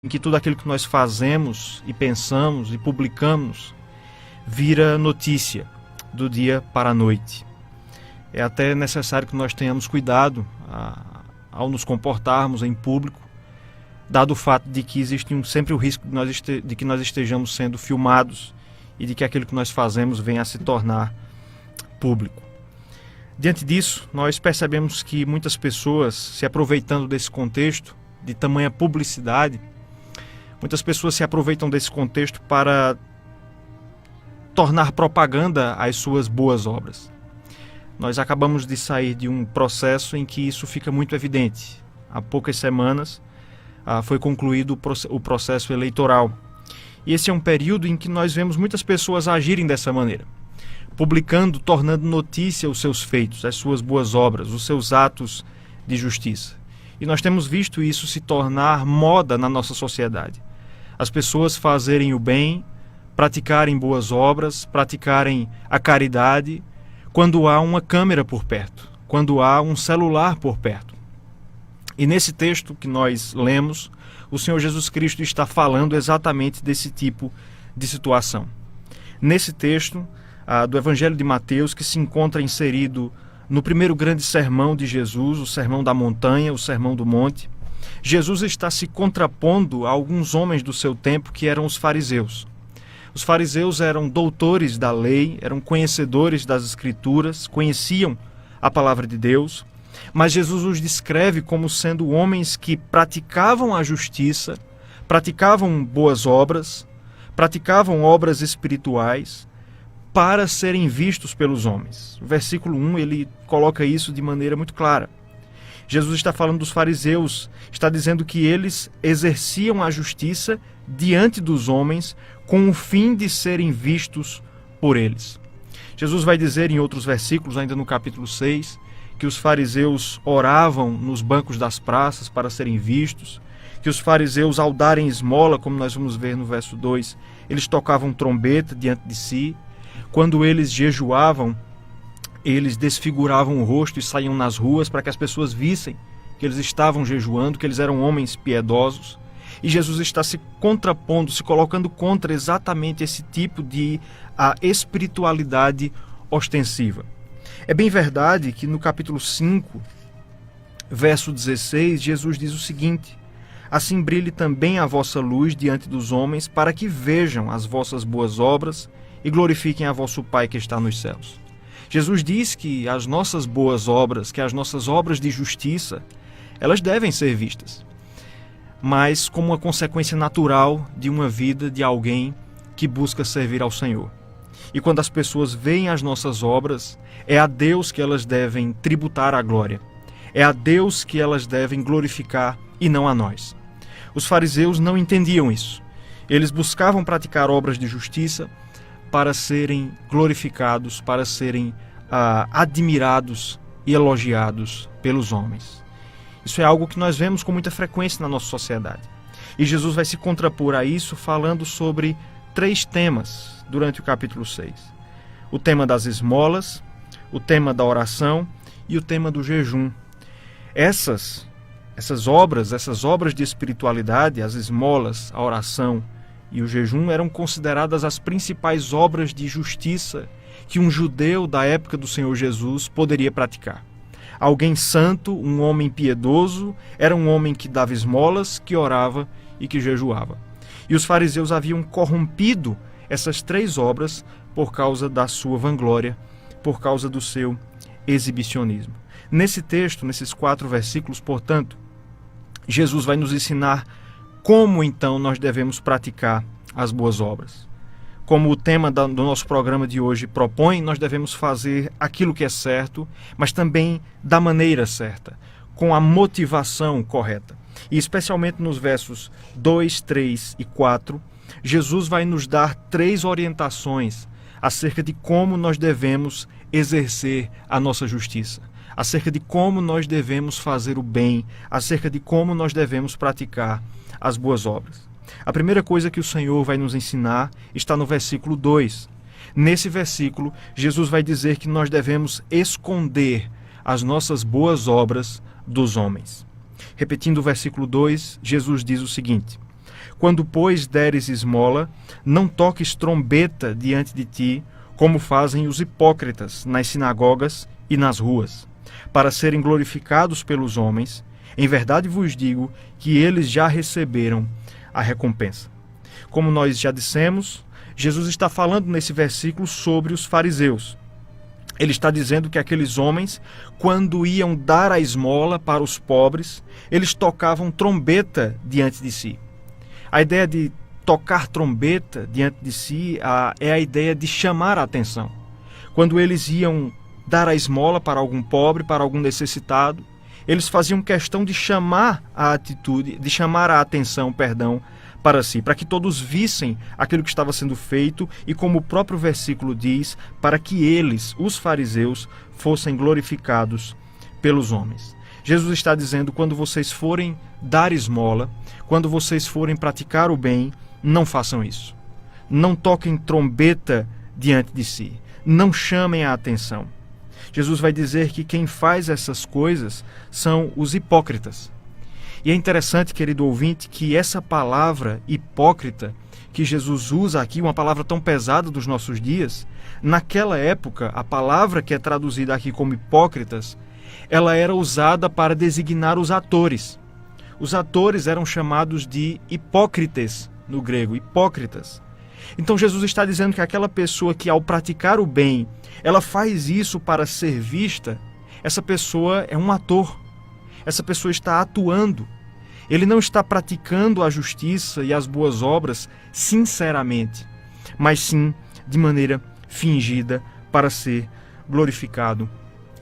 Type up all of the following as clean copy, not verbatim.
em que tudo aquilo que nós fazemos e pensamos e publicamos vira notícia do dia para a noite. É até necessário que nós tenhamos cuidado ao nos comportarmos em público, dado o fato de que existe sempre o risco de que nós estejamos sendo filmados e de que aquilo que nós fazemos venha a se tornar público. Diante disso, nós percebemos que muitas pessoas, se aproveitando desse contexto de tamanha publicidade, muitas pessoas se aproveitam desse contexto para tornar propaganda às suas boas obras. Nós acabamos de sair de um processo em que isso fica muito evidente. Há poucas semanas foi concluído o processo eleitoral. E esse é um período em que nós vemos muitas pessoas agirem dessa maneira, publicando, tornando notícia os seus feitos, as suas boas obras, os seus atos de justiça. E nós temos visto isso se tornar moda na nossa sociedade. As pessoas fazerem o bem, praticarem boas obras, praticarem a caridade, quando há uma câmera por perto, quando há um celular por perto. E nesse texto que nós lemos, o Senhor Jesus Cristo está falando exatamente desse tipo de situação. Nesse texto do Evangelho de Mateus, que se encontra inserido no primeiro grande sermão de Jesus, o Sermão da Montanha, o Sermão do Monte, Jesus está se contrapondo a alguns homens do seu tempo que eram os fariseus. Os fariseus eram doutores da lei, eram conhecedores das Escrituras, conheciam a palavra de Deus, mas Jesus os descreve como sendo homens que praticavam a justiça, praticavam boas obras, praticavam obras espirituais para serem vistos pelos homens. O versículo 1 ele coloca isso de maneira muito clara. Jesus está falando dos fariseus, está dizendo que eles exerciam a justiça diante dos homens com o fim de serem vistos por eles. Jesus vai dizer em outros versículos, ainda no capítulo 6, que os fariseus oravam nos bancos das praças para serem vistos, que os fariseus, ao darem esmola, como nós vamos ver no verso 2, eles tocavam trombeta diante de si. Quando eles jejuavam, eles desfiguravam o rosto e saíam nas ruas para que as pessoas vissem que eles estavam jejuando, que eles eram homens piedosos. E Jesus está se contrapondo, se colocando contra exatamente esse tipo de espiritualidade ostensiva. É bem verdade que no capítulo 5, verso 16, Jesus diz o seguinte: assim brilhe também a vossa luz diante dos homens, para que vejam as vossas boas obras e glorifiquem a vosso Pai que está nos céus. Jesus diz que as nossas boas obras, que as nossas obras de justiça, elas devem ser vistas, mas como uma consequência natural de uma vida de alguém que busca servir ao Senhor. E quando as pessoas veem as nossas obras, é a Deus que elas devem tributar a glória. É a Deus que elas devem glorificar e não a nós. Os fariseus não entendiam isso. Eles buscavam praticar obras de justiça para serem glorificados, para serem admirados e elogiados pelos homens. Isso é algo que nós vemos com muita frequência na nossa sociedade. E Jesus vai se contrapor a isso falando sobre 3 temas durante o capítulo 6. O tema das esmolas, o tema da oração e o tema do jejum. Essas obras de espiritualidade, as esmolas, a oração e o jejum, eram consideradas as principais obras de justiça que um judeu da época do Senhor Jesus poderia praticar. Alguém santo, um homem piedoso, era um homem que dava esmolas, que orava e que jejuava. E os fariseus haviam corrompido essas 3 obras por causa da sua vanglória, por causa do seu exibicionismo. Nesse texto, nesses 4 versículos, portanto, Jesus vai nos ensinar como então nós devemos praticar as boas obras. Como o tema do nosso programa de hoje propõe, nós devemos fazer aquilo que é certo, mas também da maneira certa, com a motivação correta. E especialmente nos versos 2, 3 e 4, Jesus vai nos dar 3 orientações acerca de como nós devemos exercer a nossa justiça, acerca de como nós devemos fazer o bem, acerca de como nós devemos praticar as boas obras. A primeira coisa que o Senhor vai nos ensinar está no versículo 2. Nesse versículo, Jesus vai dizer que nós devemos esconder as nossas boas obras dos homens. Repetindo o versículo 2, Jesus diz o seguinte: Quando, pois, deres esmola, não toques trombeta diante de ti, como fazem os hipócritas nas sinagogas e nas ruas, para serem glorificados pelos homens. Em verdade vos digo que eles já receberam a recompensa. Como nós já dissemos, Jesus está falando nesse versículo sobre os fariseus. Ele está dizendo que aqueles homens, quando iam dar a esmola para os pobres, eles tocavam trombeta diante de si. A ideia de tocar trombeta diante de si é a ideia de chamar a atenção. Quando eles iam dar a esmola para algum pobre, para algum necessitado, eles faziam questão de chamar a atenção, para si, para que todos vissem aquilo que estava sendo feito e, como o próprio versículo diz, para que eles, os fariseus, fossem glorificados pelos homens. Jesus está dizendo: quando vocês forem dar esmola, quando vocês forem praticar o bem, não façam isso. Não toquem trombeta diante de si. Não chamem a atenção. Jesus vai dizer que quem faz essas coisas são os hipócritas. E é interessante, querido ouvinte, que essa palavra hipócrita que Jesus usa aqui, uma palavra tão pesada dos nossos dias, naquela época, a palavra que é traduzida aqui como hipócritas, ela era usada para designar os atores. Os atores eram chamados de hipócrites no grego, hipócritas. Então Jesus está dizendo que aquela pessoa que, ao praticar o bem, ela faz isso para ser vista, essa pessoa é um ator. Essa pessoa está atuando. Ele não está praticando a justiça e as boas obras sinceramente, mas sim de maneira fingida para ser glorificado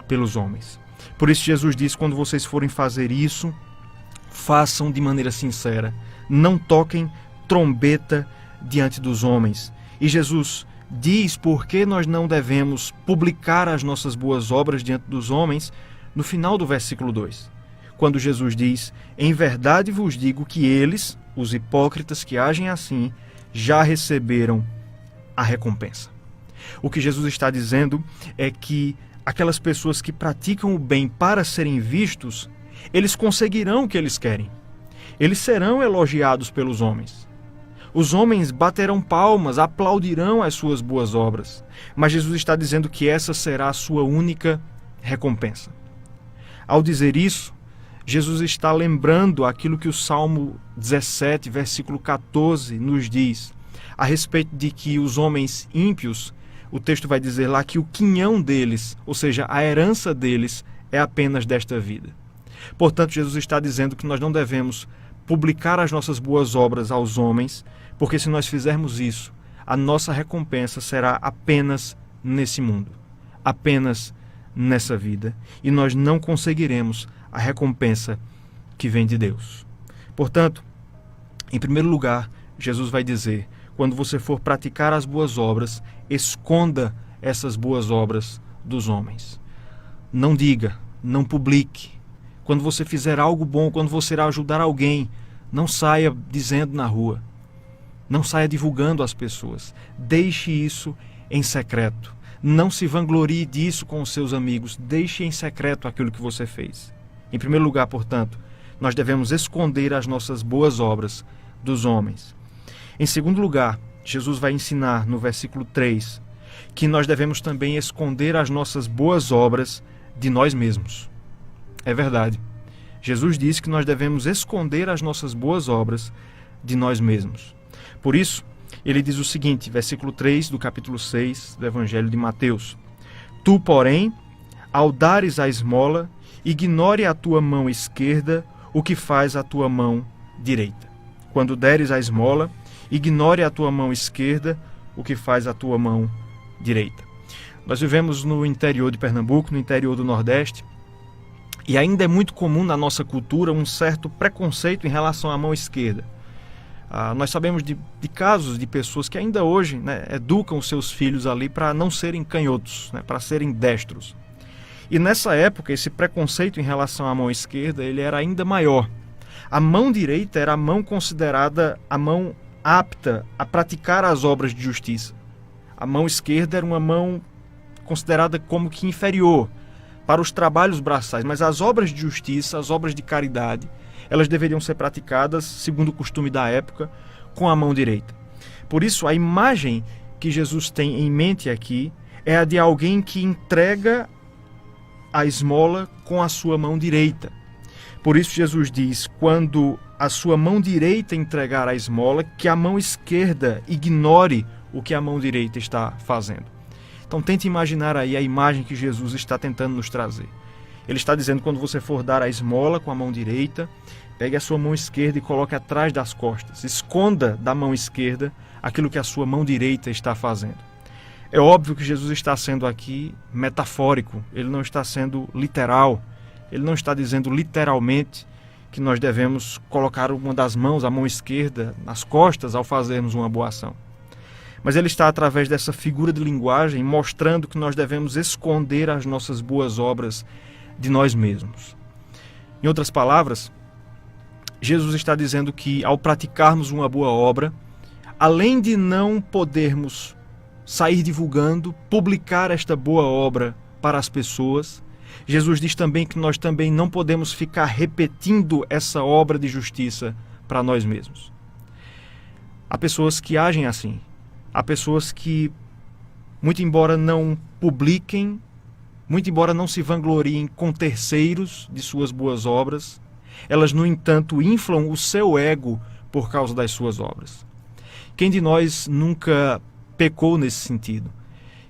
pelos homens. Por isso Jesus diz: quando vocês forem fazer isso, façam de maneira sincera. Não toquem trombeta diante dos homens. E Jesus diz por que nós não devemos publicar as nossas boas obras diante dos homens no final do versículo 2. Quando Jesus diz: em verdade vos digo que eles, os hipócritas que agem assim, já receberam a recompensa. O que Jesus está dizendo é que aquelas pessoas que praticam o bem para serem vistos, eles conseguirão o que eles querem. Eles serão elogiados pelos homens. Os homens baterão palmas, aplaudirão as suas boas obras. Mas Jesus está dizendo que essa será a sua única recompensa. Ao dizer isso, Jesus está lembrando aquilo que o Salmo 17, versículo 14, nos diz, a respeito de que os homens ímpios, o texto vai dizer lá que o quinhão deles, ou seja, a herança deles, é apenas desta vida. Portanto, Jesus está dizendo que nós não devemos publicar as nossas boas obras aos homens, porque se nós fizermos isso, a nossa recompensa será apenas nesse mundo, apenas nessa vida, e nós não conseguiremos a recompensa que vem de Deus. Portanto, em primeiro lugar, Jesus vai dizer: quando você for praticar as boas obras, esconda essas boas obras dos homens. Não diga, não publique. Quando você fizer algo bom, quando você irá ajudar alguém, não saia dizendo na rua. Não saia divulgando às pessoas. Deixe isso em secreto. Não se vanglorie disso com os seus amigos. Deixe em secreto aquilo que você fez. Em primeiro lugar, portanto, nós devemos esconder as nossas boas obras dos homens. Em segundo lugar, Jesus vai ensinar no versículo 3 que nós devemos também esconder as nossas boas obras de nós mesmos. É verdade. Jesus disse que nós devemos esconder as nossas boas obras de nós mesmos. Por isso, ele diz o seguinte, versículo 3 do capítulo 6 do Evangelho de Mateus: Tu, porém, ao dares a esmola, ignore a tua mão esquerda o que faz a tua mão direita. Quando deres a esmola, ignore a tua mão esquerda o que faz a tua mão direita. Nós vivemos no interior de Pernambuco, no interior do Nordeste, e ainda é muito comum na nossa cultura um certo preconceito em relação à mão esquerda. Nós sabemos de casos de pessoas que ainda hoje, educam os seus filhos ali para não serem canhotos, para serem destros. E nessa época, esse preconceito em relação à mão esquerda ele era ainda maior. A mão direita era a mão considerada a mão apta a praticar as obras de justiça. A mão esquerda era uma mão considerada como que inferior, para os trabalhos braçais, mas as obras de justiça, as obras de caridade, elas deveriam ser praticadas, segundo o costume da época, com a mão direita. Por isso, a imagem que Jesus tem em mente aqui é a de alguém que entrega a esmola com a sua mão direita. Por isso Jesus diz, quando a sua mão direita entregar a esmola, que a mão esquerda ignore o que a mão direita está fazendo. Então tente imaginar aí a imagem que Jesus está tentando nos trazer. Ele está dizendo, quando você for dar a esmola com a mão direita, pegue a sua mão esquerda e coloque atrás das costas. Esconda da mão esquerda aquilo que a sua mão direita está fazendo. É óbvio que Jesus está sendo aqui metafórico, ele não está sendo literal, ele não está dizendo literalmente que nós devemos colocar uma das mãos, a mão esquerda, nas costas ao fazermos uma boa ação. Mas ele está, através dessa figura de linguagem, mostrando que nós devemos esconder as nossas boas obras de nós mesmos. Em outras palavras, Jesus está dizendo que, ao praticarmos uma boa obra, além de não podermos sair divulgando, publicar esta boa obra para as pessoas, Jesus diz também que nós também não podemos ficar repetindo essa obra de justiça para nós mesmos. Há pessoas que agem assim. Há pessoas que, muito embora não publiquem, muito embora não se vangloriem com terceiros de suas boas obras, elas, no entanto, inflam o seu ego por causa das suas obras. Quem de nós nunca pecou nesse sentido?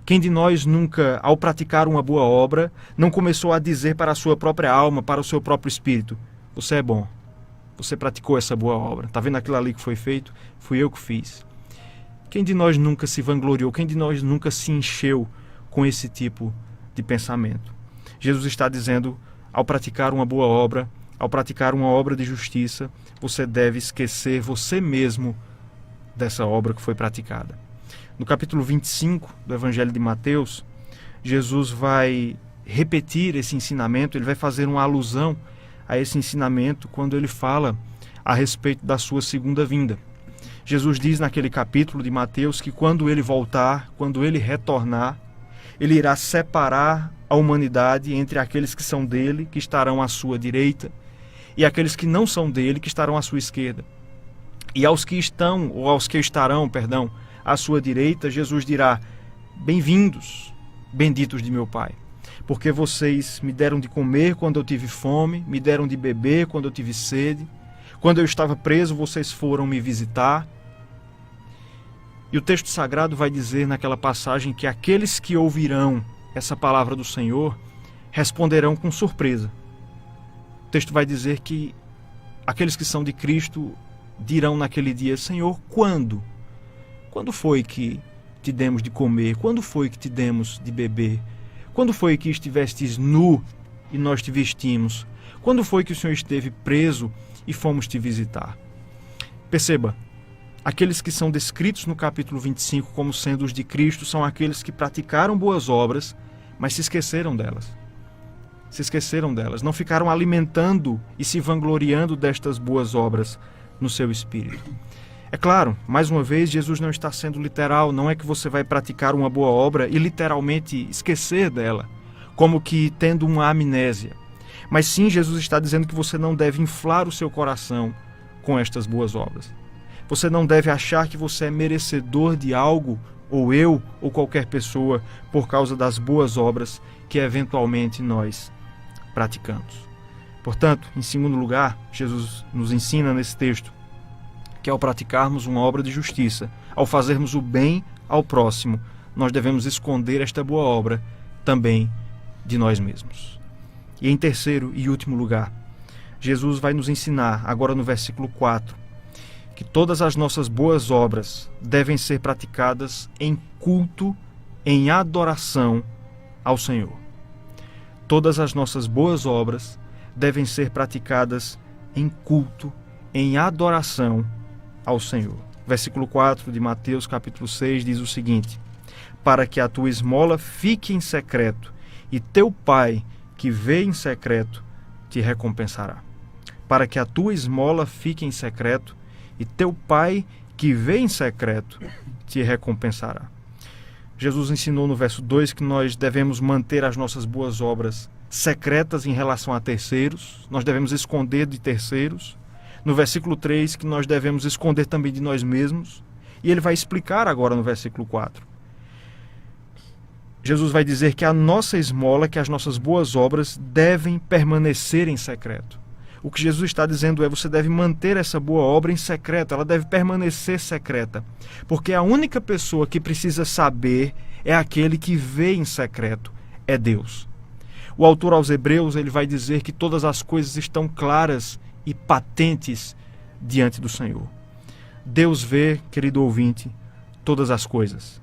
Quem de nós nunca, ao praticar uma boa obra, não começou a dizer para a sua própria alma, para o seu próprio espírito: você é bom, você praticou essa boa obra, está vendo aquilo ali que foi feito? Fui eu que fiz. Quem de nós nunca se vangloriou? Quem de nós nunca se encheu com esse tipo de pensamento? Jesus está dizendo, ao praticar uma boa obra, ao praticar uma obra de justiça, você deve esquecer você mesmo dessa obra que foi praticada. No capítulo 25 do Evangelho de Mateus, Jesus vai repetir esse ensinamento, ele vai fazer uma alusão a esse ensinamento quando ele fala a respeito da sua segunda vinda. Jesus diz naquele capítulo de Mateus que quando ele voltar, quando ele retornar, ele irá separar a humanidade entre aqueles que são dele, que estarão à sua direita, e aqueles que não são dele, que estarão à sua esquerda. E aos que estarão, à sua direita, Jesus dirá: bem-vindos, benditos de meu Pai, porque vocês me deram de comer quando eu tive fome, me deram de beber quando eu tive sede, quando eu estava preso, vocês foram me visitar. E o texto sagrado vai dizer naquela passagem que aqueles que ouvirão essa palavra do Senhor responderão com surpresa. O texto vai dizer que aqueles que são de Cristo dirão naquele dia: Senhor, quando? Quando foi que te demos de comer? Quando foi que te demos de beber? Quando foi que estivestes nu e nós te vestimos? Quando foi que o Senhor esteve preso e fomos te visitar? Perceba, aqueles que são descritos no capítulo 25 como sendo os de Cristo são aqueles que praticaram boas obras, mas se esqueceram delas. Se esqueceram delas, não ficaram alimentando e se vangloriando destas boas obras no seu espírito. É claro, mais uma vez, Jesus não está sendo literal, não é que você vai praticar uma boa obra e literalmente esquecer dela, como que tendo uma amnésia. Mas sim, Jesus está dizendo que você não deve inflar o seu coração com estas boas obras. Você não deve achar que você é merecedor de algo, ou eu, ou qualquer pessoa, por causa das boas obras que eventualmente nós praticamos. Portanto, em segundo lugar, Jesus nos ensina nesse texto que ao praticarmos uma obra de justiça, ao fazermos o bem ao próximo, nós devemos esconder esta boa obra também de nós mesmos. E em terceiro e último lugar, Jesus vai nos ensinar, agora no versículo 4, que todas as nossas boas obras devem ser praticadas em culto, em adoração ao Senhor. Todas as nossas boas obras devem ser praticadas em culto, em adoração ao Senhor. Versículo 4 de Mateus, capítulo 6, diz o seguinte: para que a tua esmola fique em secreto, e teu Pai, que vê em secreto, te recompensará. Para que a tua esmola fique em secreto, e teu Pai, que vê em secreto, te recompensará. Jesus ensinou no verso 2 que nós devemos manter as nossas boas obras secretas em relação a terceiros, nós devemos esconder de terceiros. No versículo 3, que nós devemos esconder também de nós mesmos. E ele vai explicar agora no versículo 4. Jesus vai dizer que a nossa esmola, que as nossas boas obras devem permanecer em secreto. O que Jesus está dizendo é: você deve manter essa boa obra em secreto, ela deve permanecer secreta. Porque a única pessoa que precisa saber é aquele que vê em secreto, é Deus. O autor aos Hebreus, ele vai dizer que todas as coisas estão claras e patentes diante do Senhor. Deus vê, querido ouvinte, todas as coisas.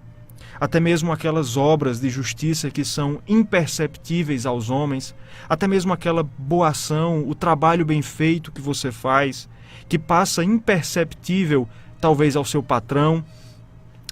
Até mesmo aquelas obras de justiça que são imperceptíveis aos homens, até mesmo aquela boa ação, o trabalho bem feito que você faz, que passa imperceptível talvez ao seu patrão,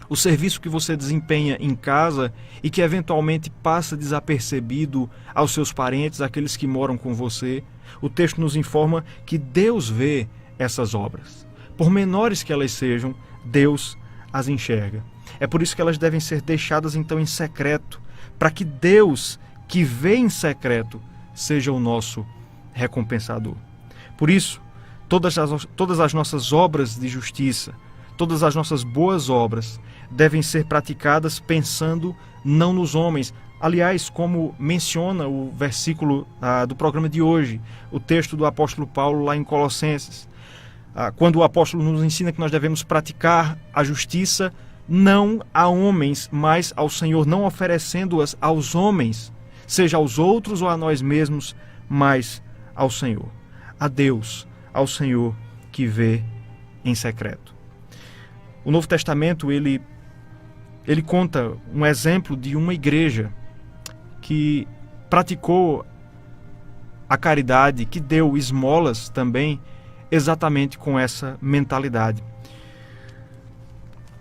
o serviço que você desempenha em casa e que eventualmente passa desapercebido aos seus parentes, aqueles que moram com você. O texto nos informa que Deus vê essas obras. Por menores que elas sejam, Deus as enxerga. É por isso que elas devem ser deixadas então em secreto, para que Deus, que vê em secreto, seja o nosso recompensador. Por isso, todas as nossas obras de justiça, todas as nossas boas obras, devem ser praticadas pensando não nos homens. Aliás, como menciona o versículo do programa de hoje, o texto do apóstolo Paulo lá em Colossenses, quando o apóstolo nos ensina que nós devemos praticar a justiça não a homens, mas ao Senhor, não oferecendo-as aos homens, seja aos outros ou a nós mesmos, mas ao Senhor. A Deus, ao Senhor que vê em secreto. O Novo Testamento, ele conta um exemplo de uma igreja que praticou a caridade, que deu esmolas também, exatamente com essa mentalidade.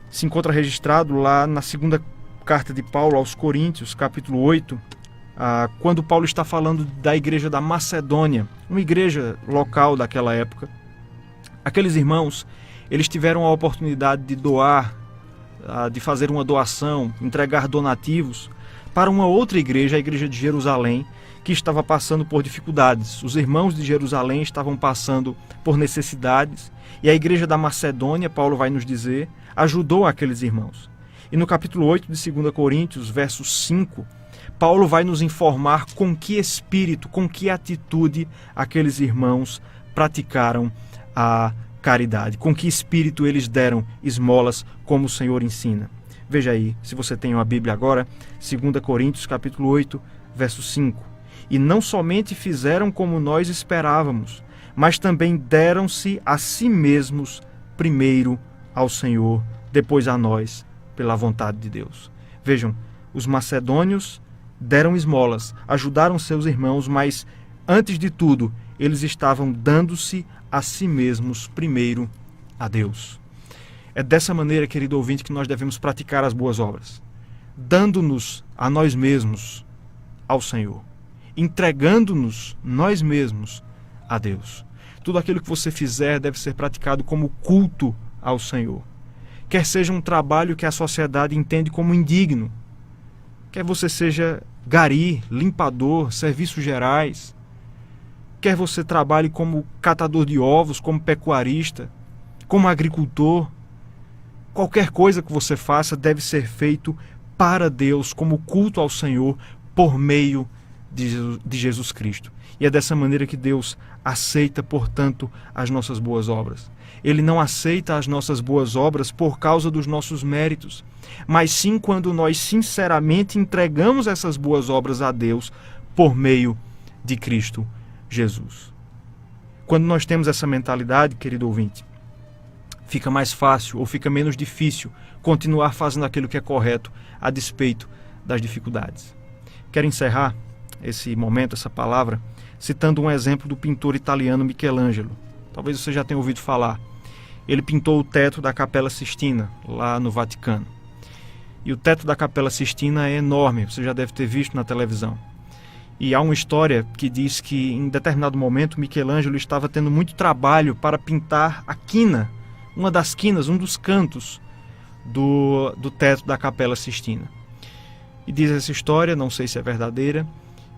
Se encontra registrado lá na segunda carta de Paulo aos Coríntios, capítulo 8, quando Paulo está falando da igreja da Macedônia, uma igreja local daquela época. Aqueles irmãos, eles tiveram a oportunidade de doar, de fazer uma doação, entregar donativos para uma outra igreja, a igreja de Jerusalém, que estava passando por dificuldades. Os irmãos de Jerusalém estavam passando por necessidades e a igreja da Macedônia, Paulo vai nos dizer, ajudou aqueles irmãos. E no capítulo 8 de 2 Coríntios, verso 5, Paulo vai nos informar com que espírito, com que atitude aqueles irmãos praticaram a caridade, com que espírito eles deram esmolas, como o Senhor ensina. Veja aí, se você tem uma Bíblia agora, 2 Coríntios, capítulo 8, verso 5. E não somente fizeram como nós esperávamos, mas também deram-se a si mesmos, primeiro ao Senhor, depois a nós, pela vontade de Deus. Vejam, os macedônios deram esmolas, ajudaram seus irmãos, mas, antes de tudo, eles estavam dando-se a si mesmos, primeiro a Deus. É dessa maneira, querido ouvinte, que nós devemos praticar as boas obras, dando-nos a nós mesmos ao Senhor, entregando-nos nós mesmos a Deus. Tudo aquilo que você fizer deve ser praticado como culto ao Senhor. Quer seja um trabalho que a sociedade entende como indigno, quer você seja gari, limpador, serviços gerais, quer você trabalhe como catador de ovos, como pecuarista, como agricultor, qualquer coisa que você faça deve ser feito para Deus, como culto ao Senhor, por meio de Jesus Cristo. E é dessa maneira que Deus aceita, portanto, as nossas boas obras. Ele não aceita as nossas boas obras por causa dos nossos méritos, mas sim quando nós sinceramente entregamos essas boas obras a Deus por meio de Cristo Jesus. Quando nós temos essa mentalidade, querido ouvinte, fica mais fácil ou fica menos difícil continuar fazendo aquilo que é correto a despeito das dificuldades. Quero encerrar esse momento, essa palavra, citando um exemplo do pintor italiano Michelangelo. Talvez você já tenha ouvido falar. Ele pintou o teto da Capela Sistina, lá no Vaticano. E o teto da Capela Sistina é enorme, você já deve ter visto na televisão. E há uma história que diz que, em determinado momento, Michelangelo estava tendo muito trabalho para pintar a quina, uma das quinas, um dos cantos do teto da Capela Sistina. E diz essa história, não sei se é verdadeira,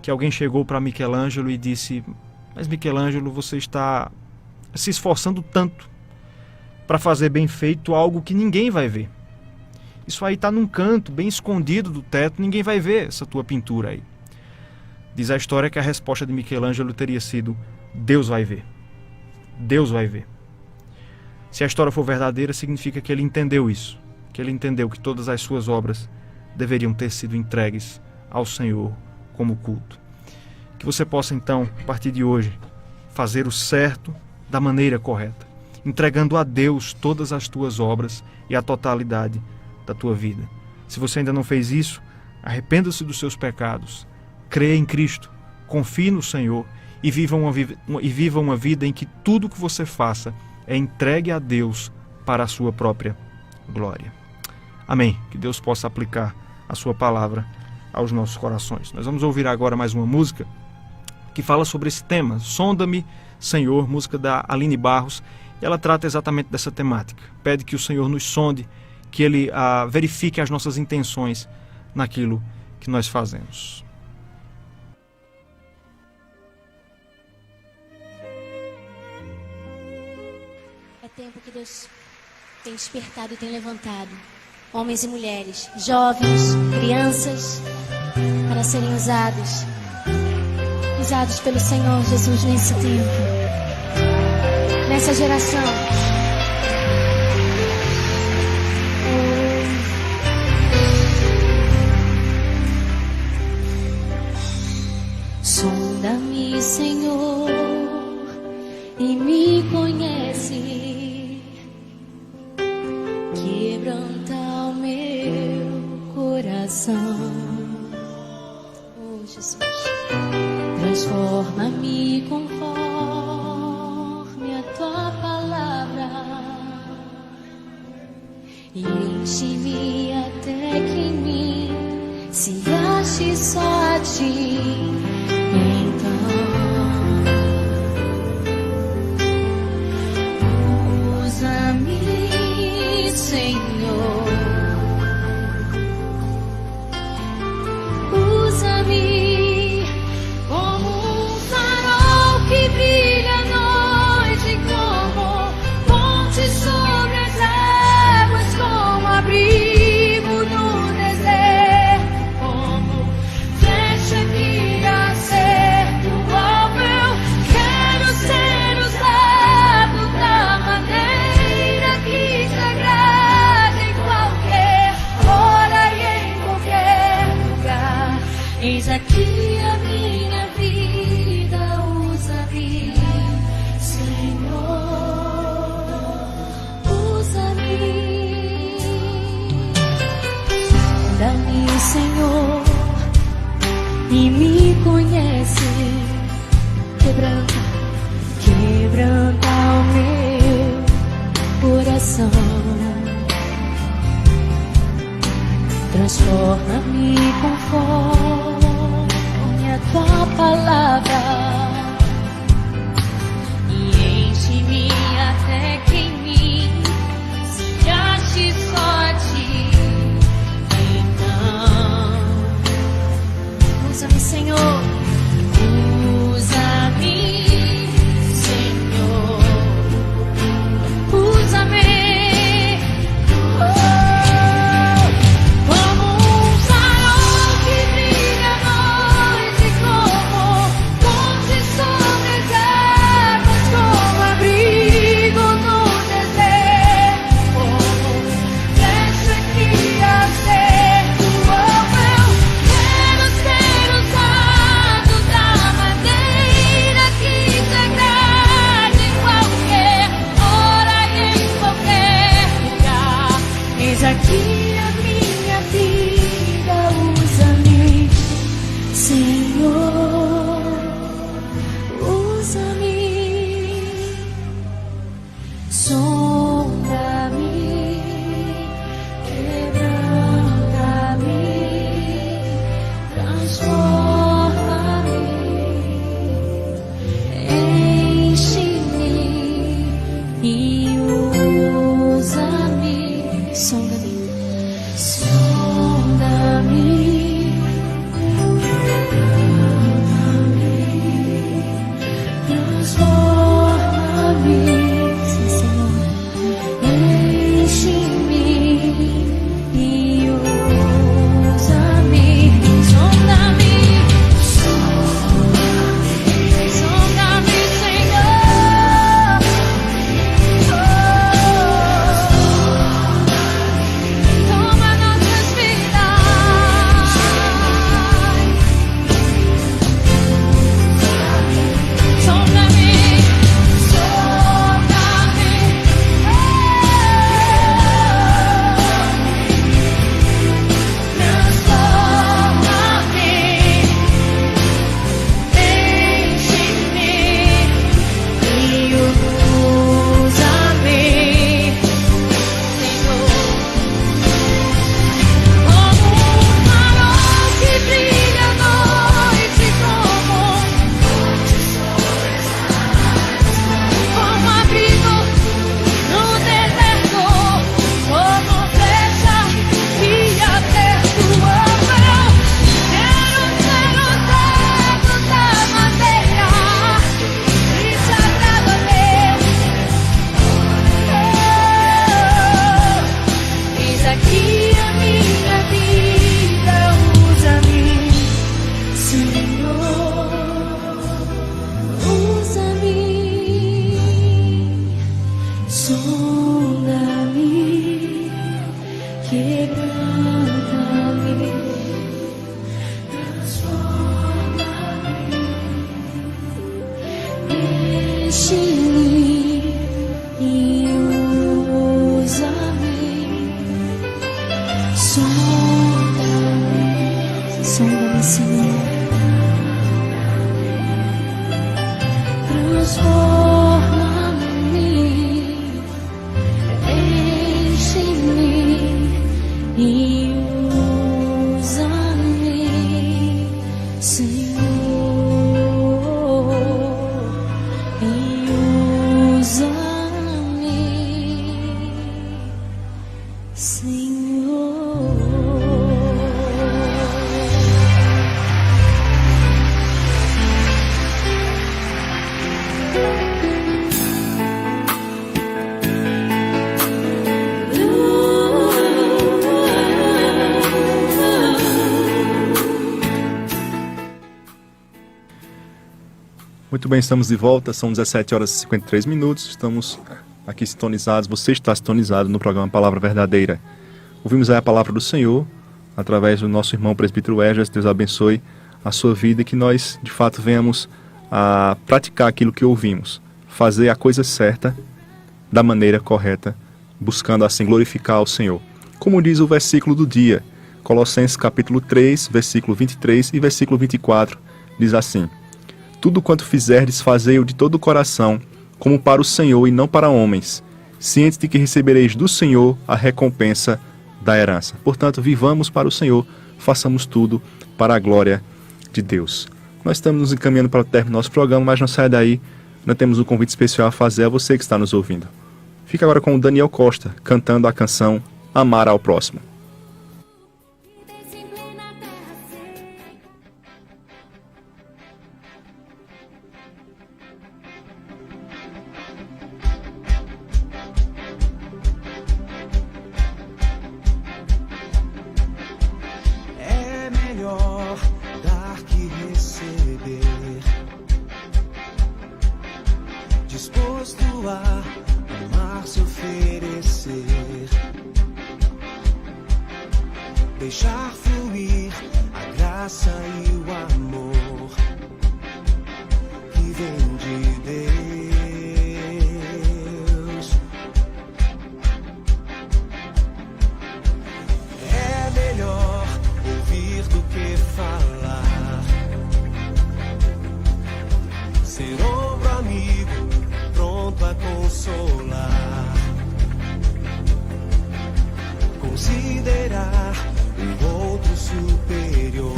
que alguém chegou para Michelangelo e disse: mas Michelangelo, você está se esforçando tanto para fazer bem feito algo que ninguém vai ver. Isso aí está num canto, bem escondido do teto, ninguém vai ver essa tua pintura aí. Diz a história que a resposta de Michelangelo teria sido: Deus vai ver. Deus vai ver. Se a história for verdadeira, significa que ele entendeu isso, que ele entendeu que todas as suas obras deveriam ter sido entregues ao Senhor como culto. Que você possa então, a partir de hoje, fazer o certo da maneira correta, entregando a Deus todas as tuas obras e a totalidade da tua vida. Se você ainda não fez isso, arrependa-se dos seus pecados, creia em Cristo, confie no Senhor e viva uma vida em que tudo que você faça é entregue a Deus para a sua própria glória. Amém. Que Deus possa aplicar a sua palavra aos nossos corações. Nós vamos ouvir agora mais uma música que fala sobre esse tema, Sonda-me, Senhor, música da Aline Barros, e ela trata exatamente dessa temática. Pede que o Senhor nos sonde, que Ele verifique as nossas intenções naquilo que nós fazemos. É tempo que Deus tem despertado e tem levantado homens e mulheres, jovens, crianças, para serem usados pelo Senhor Jesus nesse tempo, nessa geração. Sonda-me, Senhor, e me conhece, quebranta o meu coração. Oh, Jesus, transforma-me conforme a tua palavra e enche-me até que em mim se ache só a ti. Senhor, usa-me como um farol que brilha à noite, como ponte sobre as águas, como abrigo no deserto, como flecha que acerta o alvo. Eu quero ser usado da maneira que te agrada. Eis aqui a minha vida, usa-me, Senhor, usa-me. Sonda-me, Senhor, e me conhece, quebranta o meu coração. Transforma-me conforme a tua palavra e enche-me até que em mim se ache só a ti. Então, usa-me, Senhor, usa-me, Senhor, usa-me. Muito bem, estamos de volta, são 17 horas e 53 minutos, estamos aqui sintonizados, você está sintonizado no programa Palavra Verdadeira. Ouvimos aí a palavra do Senhor, através do nosso irmão presbítero Esdras. Deus abençoe a sua vida e que nós, de fato, venhamos a praticar aquilo que ouvimos, fazer a coisa certa, da maneira correta, buscando assim glorificar ao Senhor. Como diz o versículo do dia, Colossenses capítulo 3, versículo 23 e versículo 24, diz assim: tudo quanto fizerdes, fazei-o de todo o coração, como para o Senhor e não para homens, cientes de que recebereis do Senhor a recompensa da herança. Portanto, vivamos para o Senhor, façamos tudo para a glória de Deus. Nós estamos nos encaminhando para o término do nosso programa, mas não sai daí, nós temos um convite especial a fazer a você que está nos ouvindo. Fica agora com o Daniel Costa, cantando a canção Amar ao Próximo. Disposto a amar, se oferecer, deixar fluir a graça e o amor que vem de Deus. É melhor ouvir do que falar, ser ombro amigo pronto a consolar, considerar o outro superior,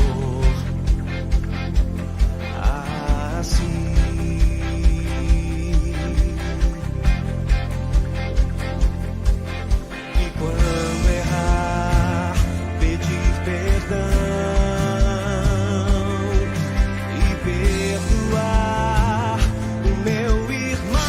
assim. E quando errar, pedir perdão e perdoar o meu irmão.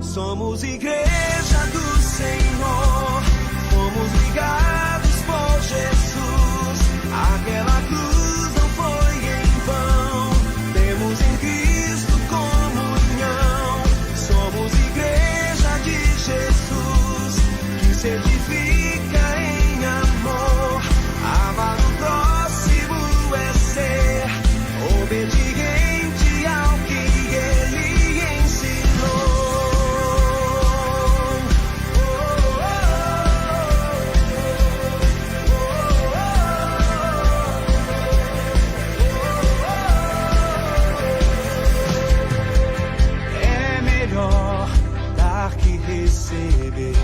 Somos igreja do Senhor, fomos ligados por Jesus. Aquela cruz não foi em vão, temos em Cristo comunhão. Somos igreja de Jesus, que se edifica em amor. Amar o próximo é ser obediente ao que Ele ensinou. É melhor dar que receber,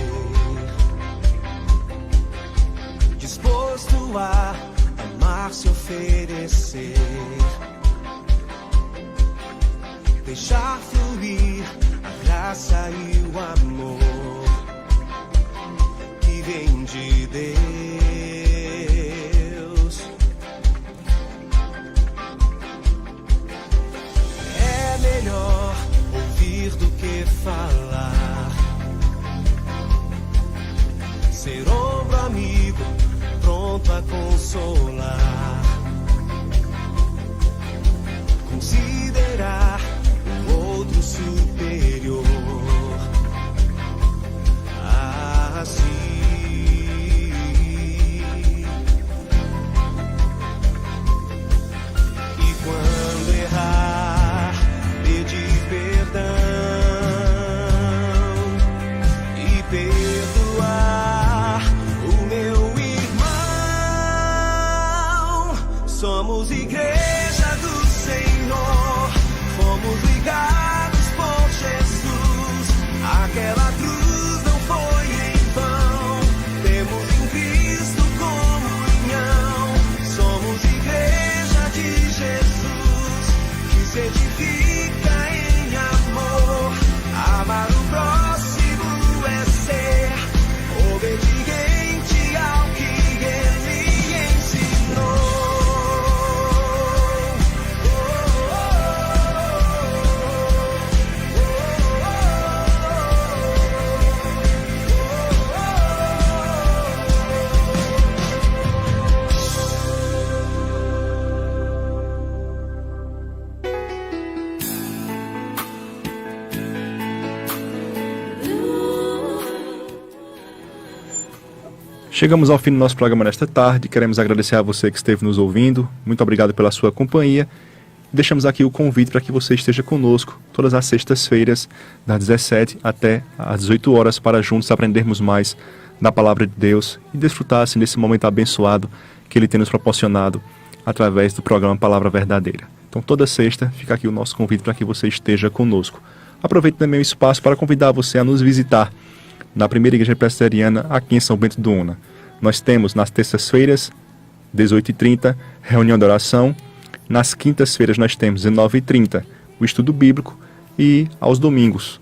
disposto a amar, se oferecer, deixar fluir a graça e o amor que vem de Deus. É melhor ouvir do que falar, ser ombro amigo pronto a consolar, considerar o outro superior, assim. E quando errar, pedir perdão e perdoar o meu irmão. Somos igreja do Senhor, fomos ligados por Jesus. Aquela cruz não foi em vão, temos em Cristo comunhão. Somos igreja de Jesus, que se edifica em amor. Amar o próximo é ser Chegamos ao fim do nosso programa nesta tarde. Queremos agradecer a você que esteve nos ouvindo. Muito obrigado pela sua companhia. Deixamos aqui o convite para que você esteja conosco todas as sextas-feiras, das 17 até às 18 horas, para juntos aprendermos mais da Palavra de Deus e desfrutar assim, desse momento abençoado que Ele tem nos proporcionado através do programa Palavra Verdadeira. Então, toda sexta, fica aqui o nosso convite para que você esteja conosco. Aproveito também o espaço para convidar você a nos visitar na Primeira Igreja Presbiteriana, aqui em São Bento do Una. Nós temos nas terças-feiras, 18h30, reunião de oração. Nas quintas-feiras nós temos 19h30, o estudo bíblico. E aos domingos,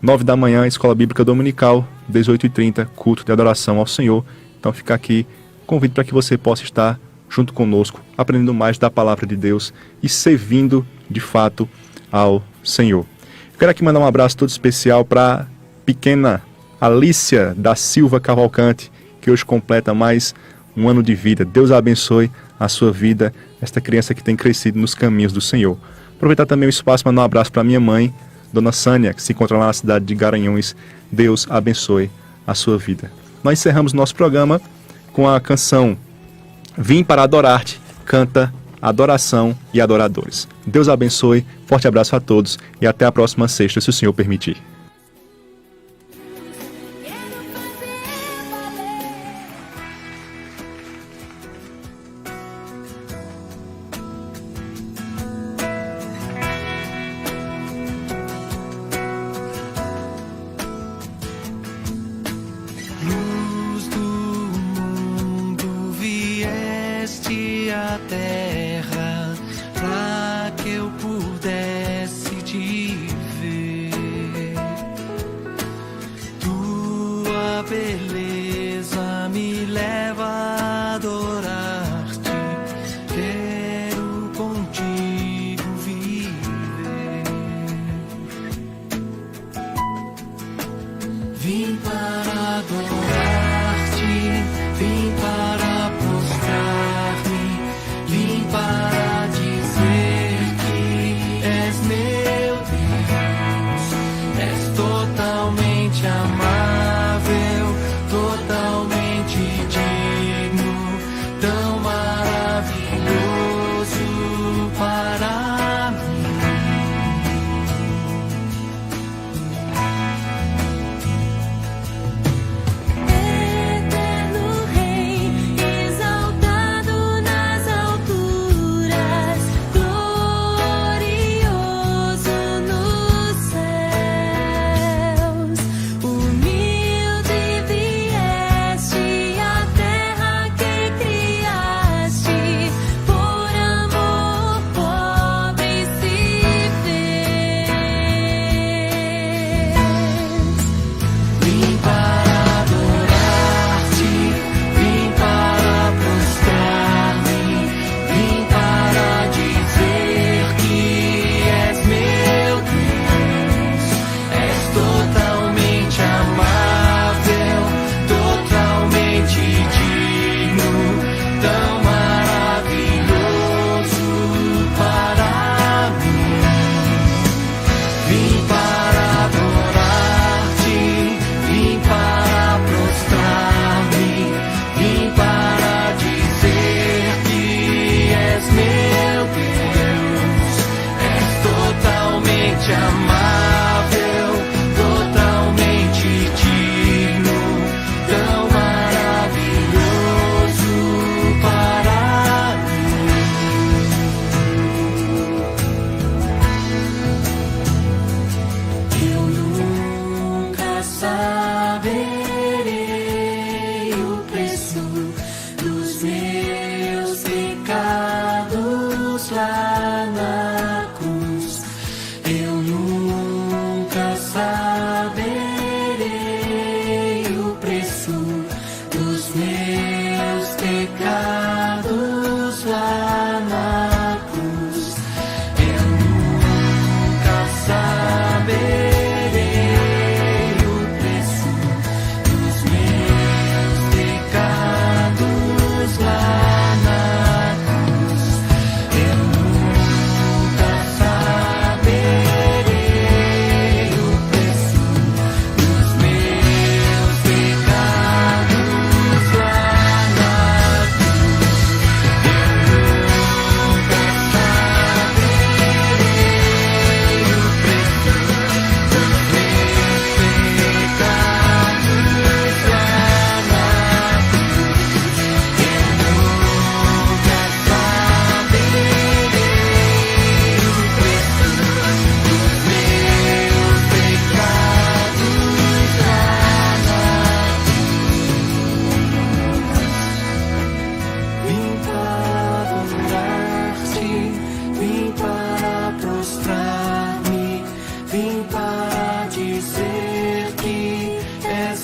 9 da manhã, Escola Bíblica Dominical, 18h30, culto de adoração ao Senhor. Então fica aqui, convido para que você possa estar junto conosco, aprendendo mais da Palavra de Deus e servindo de fato ao Senhor. Quero aqui mandar um abraço todo especial para a pequena Alícia da Silva Cavalcante, que hoje completa mais um ano de vida. Deus abençoe a sua vida, esta criança que tem crescido nos caminhos do Senhor. Aproveitar também o espaço para mandar um abraço para minha mãe, Dona Sânia, que se encontra lá na cidade de Garanhuns. Deus abençoe a sua vida. Nós encerramos nosso programa com a canção Vim para Adorar-te, canta Adoração e Adoradores. Deus abençoe, forte abraço a todos e até a próxima sexta, se o Senhor permitir. Luz do mundo, vieste à terra pra que eu pudesse te ver. Tua beleza me leva a adorar-te. Quero contigo viver. Vim para adorar-te, vim para prostrar-me, vim para dizer que és meu Deus, és totalmente amável,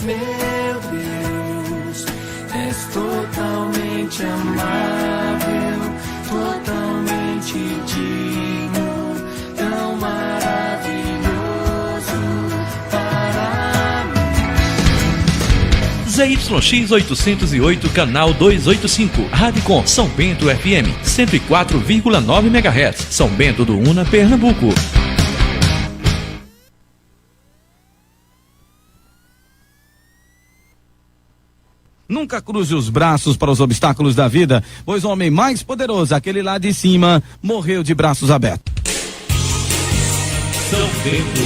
meu Deus, és totalmente amável, totalmente digno, tão maravilhoso para mim. ZYX 808, canal 285, Radicom, São Bento FM, 104,9 MHz, São Bento do Una, Pernambuco. Nunca cruze os braços para os obstáculos da vida, pois o homem mais poderoso, aquele lá de cima, morreu de braços abertos. São Bento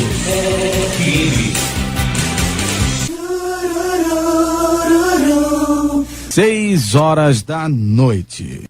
FM. 6 horas da noite.